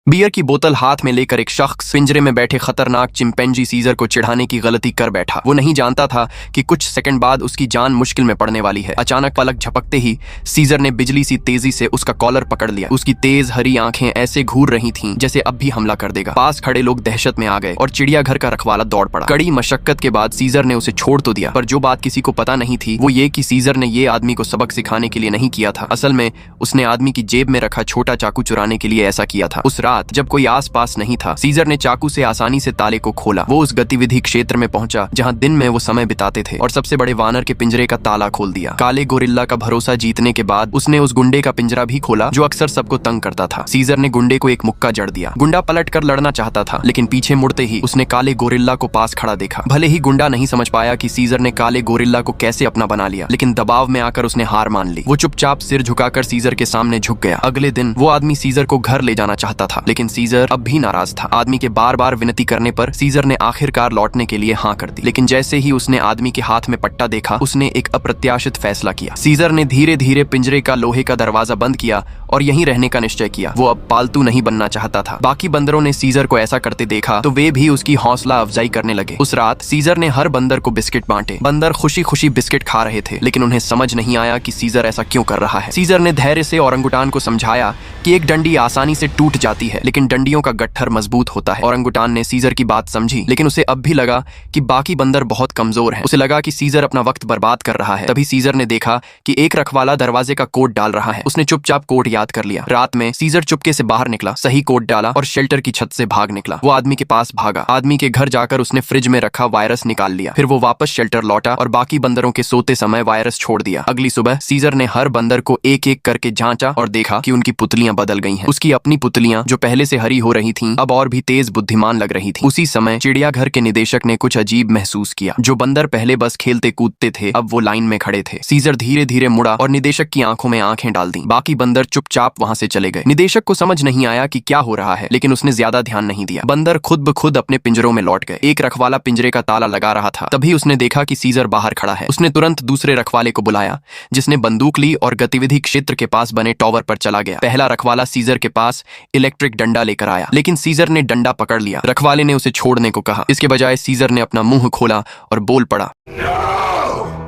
Beer की बोतल हाथ में लेकर एक शख्स पिंजरे में बैठे खतरनाक चिंपैंजी सीजर को चिढ़ाने की गलती कर बैठा। वो नहीं जानता था कि कुछ सेकंड बाद उसकी जान मुश्किल में पड़ने वाली है। अचानक पलक झपकते ही सीजर ने बिजली सी तेजी से उसका कॉलर पकड़ लिया। उसकी तेज हरी आंखें ऐसे घूर रही थीं जैसे अब भी हमला कर देगा। पास खड़े लोग दहशत में आ गए और चिड़ियाघर का रखवाला दौड़ पड़ा। कड़ी मशक्कत के बाद सीजर ने उसे छोड़ तो दिया, पर जो बात किसी को पता नहीं थी वो ये कि सीजर ने ये आदमी को सबक सिखाने के लिए नहीं किया था। असल में उसने आदमी की जेब में रखा छोटा चाकू चुराने के लिए ऐसा किया था। उस रात जब कोई आस पास नहीं था, सीजर ने चाकू से आसानी से ताले को खोला। वो उस गतिविधि क्षेत्र में पहुंचा जहां दिन में वो समय बिताते थे और सबसे बड़े वानर के पिंजरे का ताला खोल दिया। काले गोरिल्ला का भरोसा जीतने के बाद उसने उस गुंडे का पिंजरा भी खोला जो अक्सर सबको तंग करता था। सीजर ने गुंडे को एक मुक्का जड़ दिया। गुंडा पलट कर लड़ना चाहता था, लेकिन पीछे मुड़ते ही उसने काले गोरिल्ला को पास खड़ा देखा। भले ही गुंडा नहीं समझ पाया कि सीजर ने काले गोरिल्ला को कैसे अपना बना लिया, लेकिन दबाव में आकर उसने हार मान ली। वो चुपचाप सिर झुकाकर सीजर के सामने झुक गया। अगले दिन वो आदमी सीजर को घर ले जाना चाहता था, लेकिन सीजर अब भी नाराज था। आदमी के बार बार विनती करने पर सीजर ने आखिरकार लौटने के लिए हाँ कर दी। लेकिन जैसे ही उसने आदमी के हाथ में पट्टा देखा, उसने एक अप्रत्याशित फैसला किया। सीजर ने धीरे धीरे पिंजरे का लोहे का दरवाजा बंद किया और यहीं रहने का निश्चय किया। वो अब पालतू नहीं बनना चाहता था। बाकी बंदरों ने सीजर को ऐसा करते देखा तो वे भी उसकी हौसला अफजाई करने लगे। उस रात सीजर ने हर बंदर को बिस्किट बांटे। बंदर खुशी खुशी बिस्किट खा रहे थे, लेकिन उन्हें समझ नहीं आया कि सीजर ऐसा क्यों कर रहा है। सीजर ने धैर्य से ओरंगुटान को समझाया कि एक डंडी आसानी से टूट जाती है, लेकिन डंडियों का गट्ठर मजबूत होता है। ओरंगुटान ने सीजर की बात समझी, लेकिन उसे अब भी लगा कि बाकी बंदर बहुत कमजोर हैं। उसे लगा कि सीजर अपना वक्त बर्बाद कर रहा है। तभी सीजर ने देखा कि एक रखवाला दरवाजे का कोड डाल रहा है। उसने चुपचाप कोड याद कर लिया। रात में सीजर चुपके से बाहर निकला, सही कोड डाला और शेल्टर की छत से भाग निकला। वो आदमी के पास भागा। आदमी के घर जाकर उसने फ्रिज में रखा वायरस निकाल लिया। फिर वो वापस शेल्टर लौटा और बाकी बंदरों के सोते समय वायरस छोड़ दिया। अगली सुबह सीजर ने हर बंदर को एक एक करके जांचा और देखा कि उनकी पुतलियां बदल गई हैं। उसकी अपनी पुतलियां जो पहले से हरी हो रही थीं, अब और भी तेज बुद्धिमान लग रही थीं। उसी समय चिड़ियाघर के निदेशक ने कुछ अजीब महसूस किया। जो बंदर पहले बस खेलते कूदते थे, अब वो लाइन में खड़े थे। सीजर धीरे धीरे मुड़ा और निदेशक की आंखों में आंखें डाल दी। बाकी बंदर चुपचाप वहां से चले गए। निदेशक को समझ नहीं आया कि क्या हो रहा है, लेकिन उसने ज्यादा ध्यान नहीं दिया। बंदर खुद ब खुद अपने पिंजरों में लौट गए। एक रखवाला पिंजरे का ताला लगा रहा था। तभी उसने देखा कि सीजर बाहर खड़ा है। उसने तुरंत दूसरे रखवाले को बुलाया, जिसने बंदूक ली और गतिविधि क्षेत्र के पास बने टॉवर पर चला गया। पहला रखवाला सीजर के पास इलेक्ट्रिक डंडा लेकर आया, लेकिन सीजर ने डंडा पकड़ लिया। रखवाले ने उसे छोड़ने को कहा। इसके बजाय सीजर ने अपना मुंह खोला और बोल पड़ा,